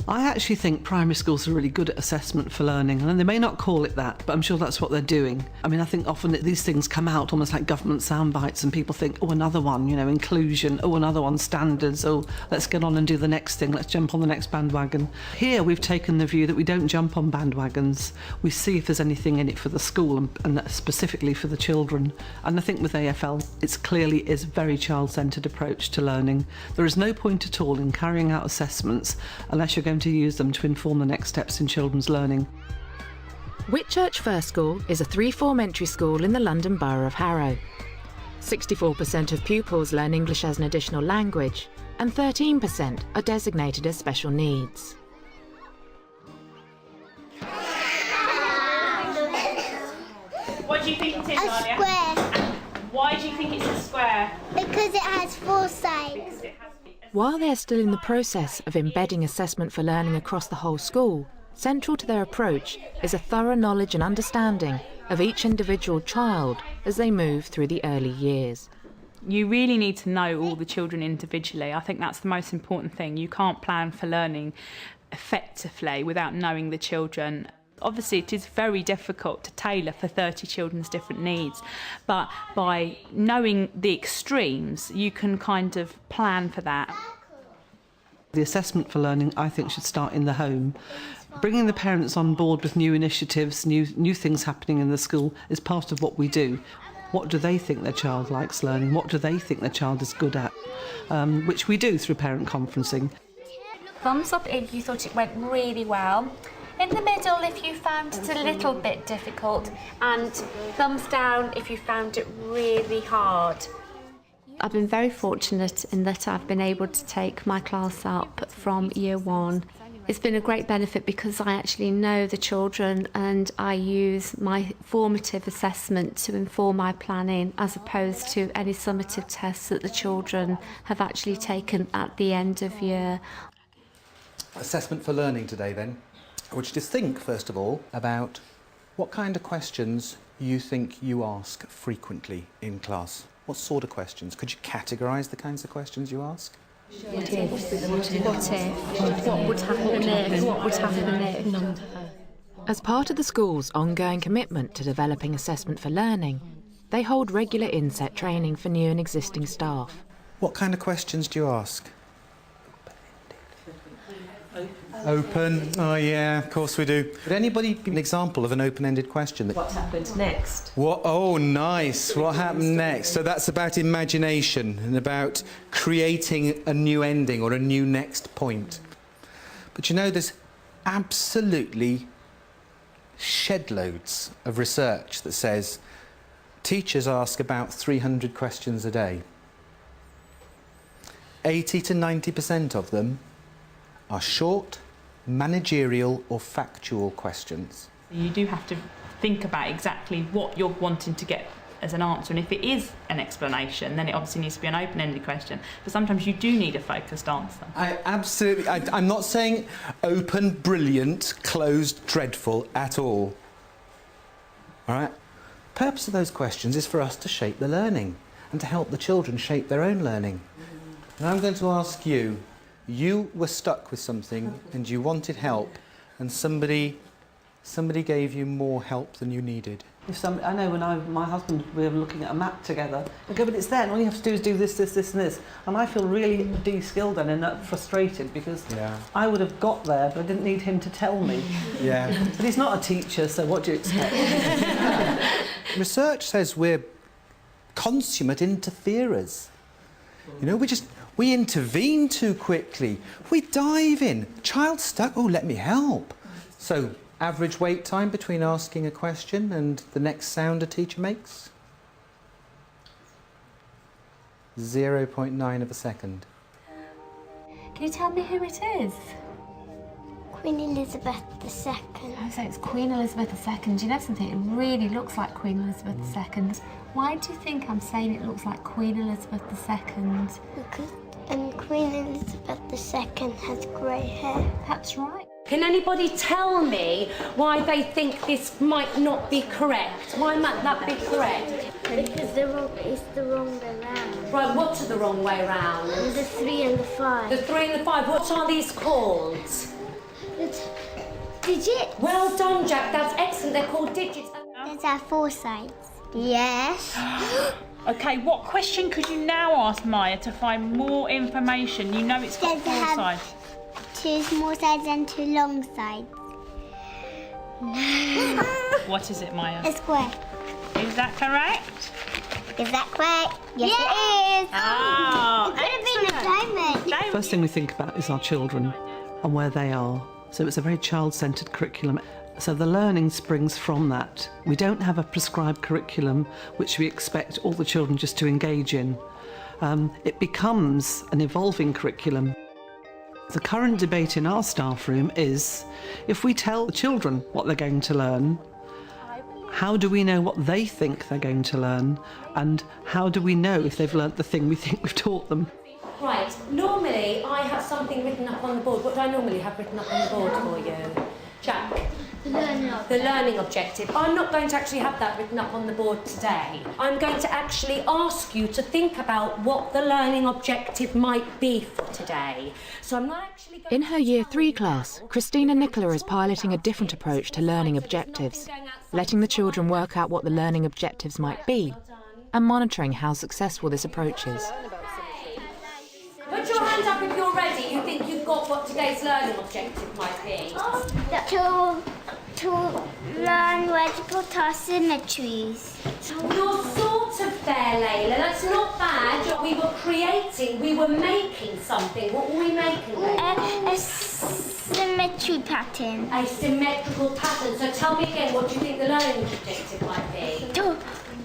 I actually think primary schools are really good at assessment for learning, and they may not call it that, but I'm sure that's what they're doing. I mean, I think often these things come out almost like government sound bites, and people think, oh, another one, you know, inclusion, oh, another one, standards, oh, let's get on and do the next thing, let's jump on the next bandwagon. Here we've taken the view that we don't jump on bandwagons, we see if there's anything in it for the school and specifically for the children. And I think with AFL, it clearly is a very child-centred approach to learning. There is no point at all in carrying out assessments unless you're going to use them to inform the next steps in children's learning. Whitchurch First School is a three-form entry school in the London Borough of Harrow. 64% of pupils learn English as an additional language, and 13% are designated as special needs. What do you think it is, A Alia? square. Why do you think it's a square? Because it has 4 sides. While they're still in the process of embedding assessment for learning across the whole school, central to their approach is a thorough knowledge and understanding of each individual child as they move through the early years. You really need to know all the children individually. I think that's the most important thing. You can't plan for learning effectively without knowing the children. Obviously, it is very difficult to tailor for 30 children's different needs, but by knowing the extremes, you can kind of plan for that. The assessment for learning, I think, should start in the home. Bringing the parents on board with new initiatives, new things happening in the school is part of what we do. What do they think their child likes learning? What do they think their child is good at? Which we do through parent conferencing. Thumbs up if you thought it went really well. In the middle if you found it a little bit difficult, and thumbs down if you found it really hard. I've been very fortunate in that I've been able to take my class up from year 1. It's been a great benefit because I actually know the children and I use my formative assessment to inform my planning as opposed to any summative tests that the children have actually taken at the end of year. Assessment for learning today then. I want you to think, first of all, about what kind of questions you think you ask frequently in class. What sort of questions? Could you categorise the kinds of questions you ask? What if? What would happen if? What would happen if? As part of the school's ongoing commitment to developing assessment for learning, they hold regular inset training for new and existing staff. What kind of questions do you ask? Open. Oh yeah, of course we do. Would anybody give an example of an open-ended question? What happened next? What? Oh, nice. What happened next? So that's about imagination and about creating a new ending or a new next point. But you know, there's absolutely shed loads of research that says teachers ask about 300 questions a day. 80 to 90% of them are short, managerial or factual questions. You do have to think about exactly what you're wanting to get as an answer, and if it is an explanation, then it obviously needs to be an open-ended question, but sometimes you do need a focused answer. I'm not saying open, brilliant, closed, dreadful at all. All right? The purpose of those questions is for us to shape the learning and to help the children shape their own learning. And I'm going to ask you, you were stuck with something and you wanted help, and somebody gave you more help than you needed. I know when my husband, we were looking at a map together, I go, but it's there, and all you have to do is do this, this, this and this. And I feel really de-skilled then and frustrated because I would have got there, but I didn't need him to tell me. Yeah. But he's not a teacher, so what do you expect? Research says we're consummate interferers. You know, we intervene too quickly. We dive in. Child stuck, oh, let me help. So, average wait time between asking a question and the next sound a teacher makes? 0.9 of a second. Can you tell me who it is? Queen Elizabeth II. I say it's Queen Elizabeth II. Do you know something? It really looks like Queen Elizabeth II. Why do you think I'm saying it looks like Queen Elizabeth II? Because Queen Elizabeth II has grey hair. That's right. Can anybody tell me why they think this might not be correct? Why might that be correct? Because it's the wrong way round. Right, what's the wrong way round? The 3 and the 5. The 3 and the 5, what are these called? Digits. Well done, Jack. That's excellent. They're called digits. There's our 4 sides. Yes. Okay, what question could you now ask Maya to find more information? You know it's got Does it 4 have sides. 2 small sides and 2 long sides. What is it, Maya? A square. Is that correct? Is that correct? Yes, it is. Oh, It could have been a diamond. First thing we think about is our children and where they are. So it's a very child-centred curriculum. So the learning springs from that. We don't have a prescribed curriculum which we expect all the children just to engage in. It becomes an evolving curriculum. The current debate in our staff room is, if we tell the children what they're going to learn, how do we know what they think they're going to learn? And how do we know if they've learnt the thing we think we've taught them? Right, normally I have something written up on the board. What do I normally have written up on the board for you? Jack? The learning objective. I'm not going to actually have that written up on the board today. I'm going to actually ask you to think about what the learning objective might be for today. So I'm not actually going In her Year 3 class, Christina Nicola is piloting a different approach to learning objectives, letting the children work out what the learning objectives might be and monitoring how successful this approach is. Put your hand up if you're ready. You think you've got what today's learning objective might be. To learn where to put our symmetries. You're sort of there, Layla. That's not bad. We were making something. What were we making, Layla? A symmetry pattern. A symmetrical pattern. So tell me again, what do you think the learning objective might be?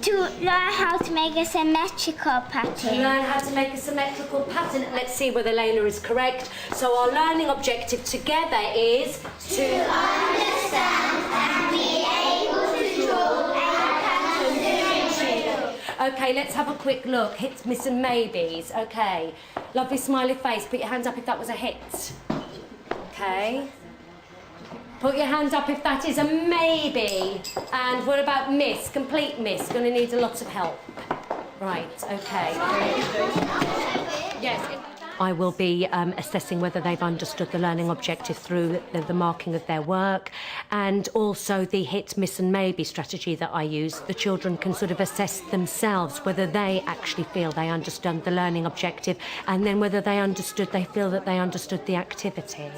To learn how to make a symmetrical pattern. To learn how to make a symmetrical pattern. Let's see whether Layla is correct. So our learning objective together is to understand and be able to draw a pattern. Okay, let's have a quick look. Hits, miss and maybes. Okay. Lovely smiley face. Put your hands up if that was a hit. Okay. Put your hand up if that is a maybe. And what about miss? Complete miss. Going to need a lot of help. Right, okay. Yes. I will be assessing whether they've understood the learning objective through the marking of their work, and also the hit, miss and maybe strategy that I use. The children can sort of assess themselves whether they actually feel they understand the learning objective, and then whether they feel that they understood the activity.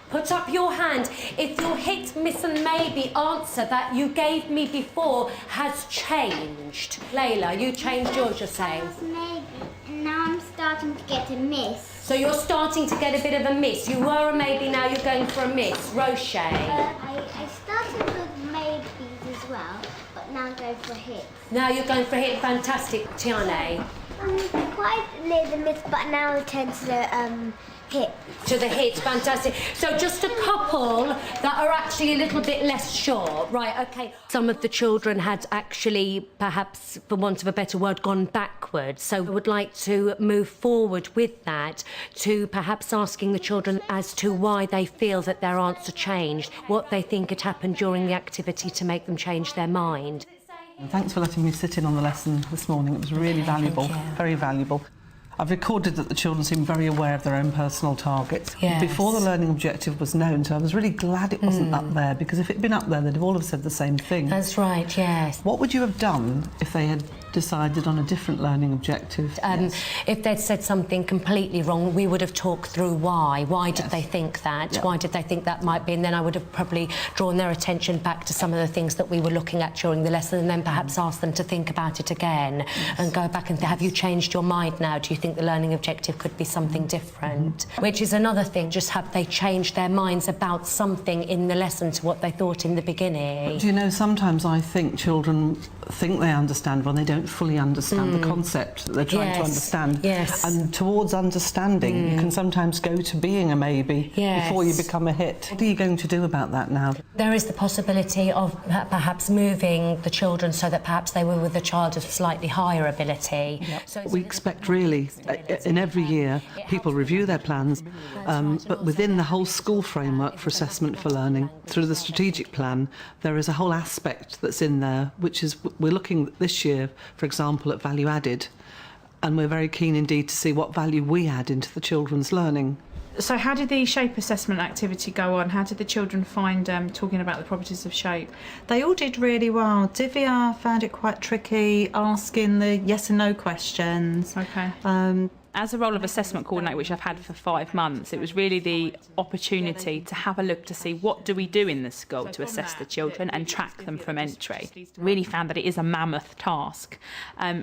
Put up your hand if your hit, miss and maybe answer that you gave me before has changed. Layla, you changed yours, you're saying? Maybe. And now I'm starting to get a miss. So you're starting to get a bit of a miss. You were a maybe, now you're going for a miss. Roche? I started with maybes as well, but now I'm going for hits. Now you're going for a hit. Fantastic. Tiane? Quite near the miss, but now I turn to the hit. To the hit, fantastic. So just a couple that are actually a little bit less sure. Right, okay. Some of the children had actually, perhaps, for want of a better word, gone backwards. So I would like to move forward with that to perhaps asking the children as to why they feel that their answer changed, what they think had happened during the activity to make them change their mind. Thanks for letting me sit in on the lesson this morning. It was really valuable, very valuable. I've recorded that the children seem very aware of their own personal targets. Yes. Before the learning objective was known, so I was really glad it wasn't up there, because if it'd been up there, they'd have all have said the same thing. That's right, yes. What would you have done if they had decided on a different learning objective? If they'd said something completely wrong, we would have talked through why. Why did they think that? Yeah. Why did they think that might be? And then I would have probably drawn their attention back to some of the things that we were looking at during the lesson, and then perhaps asked them to think about it again and go back and have you changed your mind now? Do you think the learning objective could be something different? Which is another thing, just have they changed their minds about something in the lesson to what they thought in the beginning? Do you know, sometimes I think children think they understand when they don't fully understand the concept that they're trying to understand. Yes. And towards understanding, you can sometimes go to being a maybe before you become a hit. What are you going to do about that now? There is the possibility of perhaps moving the children so that perhaps they were with a child of slightly higher ability. Yep. So We expect really, in every year, people review their plans, but within the whole school framework for assessment for learning, through the strategic plan, there is a whole aspect that's in there, which is, we're looking this year, for example, at value added, and we're very keen indeed to see what value we add into the children's learning. So how did the shape assessment activity go on? How did the children find talking about the properties of shape? They all did really well. Divya found it quite tricky asking the yes and no questions. Okay. As a role of assessment coordinator, which I've had for 5 months, it was really the opportunity to have a look to see what do we do in the school to assess the children and track them from entry. Really found that it is a mammoth task,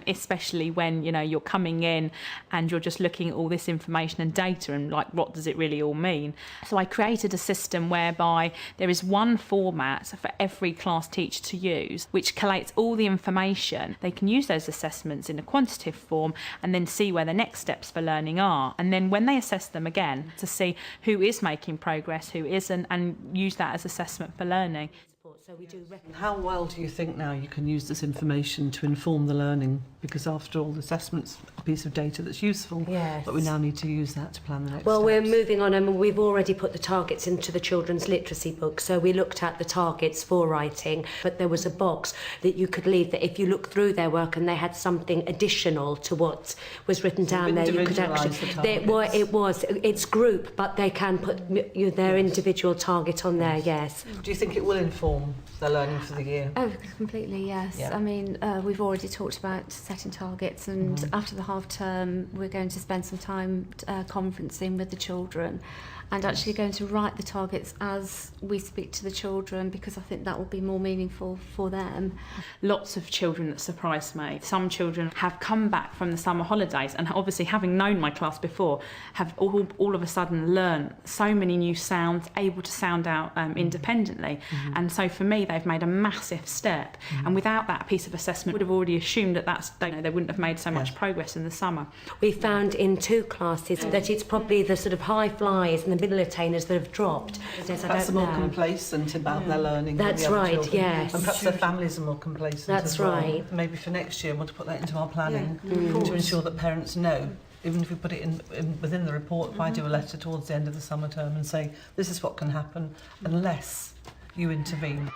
especially when you're coming in and you're just looking at all this information and data and like what does it really all mean. So I created a system whereby there is one format for every class teacher to use, which collates all the information. They can use those assessments in a quantitative form and then see where the next steps for learning are, and then when they assess them again to see who is making progress, who isn't, and use that as assessment for learning. So we do How well do you think now you can use this information to inform the learning? Because after all, the assessment's a piece of data that's useful, Yes. but we now need to use that to plan the next Well, we're steps. moving on, and we've already put the targets into the children's literacy book. So we looked at the targets for writing, but there was a box that you could leave that if you look through their work and they had something additional to what was written down there, you could actually. It's group, but they can put their individual target on there. Yes. Do you think it will inform their learning for the year? Oh, completely, yes. Yeah. I mean, we've already talked about setting targets, and after the half term, we're going to spend some time conferencing with the children and actually going to write the targets as we speak to the children, because I think that will be more meaningful for them. Lots of children that surprised me. Some children have come back from the summer holidays and obviously having known my class before have all of a sudden learned so many new sounds, able to sound out independently. And so for me they've made a massive step, and without that piece of assessment would have already assumed that they wouldn't have made so much progress in the summer. We found in 2 classes that it's probably the sort of high flyers and the middle attainers that have dropped. Perhaps they're more complacent about their learning. than That's the other right, children. yes. And perhaps their families are more complacent. That's as well. right. Maybe for next year, we'll put that into our planning to ensure that parents know. Even if we put it in within the report, if I do a letter towards the end of the summer term and say, this is what can happen unless you intervene.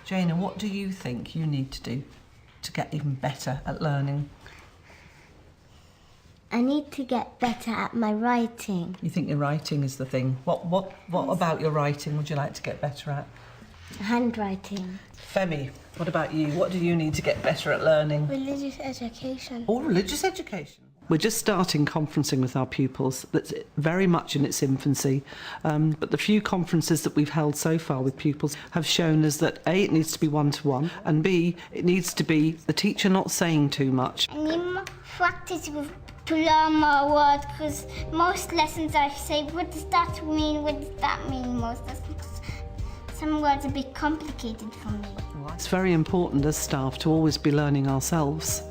Jana, what do you think you need to do to get even better at learning? I need to get better at my writing. You think your writing is the thing. What about your writing would you like to get better at? Handwriting. Femi, what about you? What do you need to get better at learning? Religious education. Oh, religious education. We're just starting conferencing with our pupils. That's very much in its infancy. But the few conferences that we've held so far with pupils have shown us that A, it needs to be one-to-one, and B, it needs to be the teacher not saying too much. I need more practice to learn more words, because most lessons I say, what does that mean? What does that mean? Most lessons. Some words are a bit complicated for me. It's very important as staff to always be learning ourselves.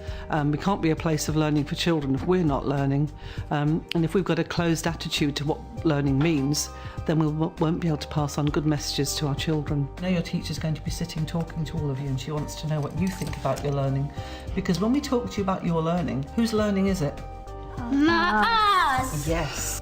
We can't be a place of learning for children if we're not learning. And if we've got a closed attitude to what learning means, then we won't be able to pass on good messages to our children. I know your teacher's going to be sitting talking to all of you, and she wants to know what you think about your learning. Because when we talk to you about your learning, whose learning is it? Mars! Yes.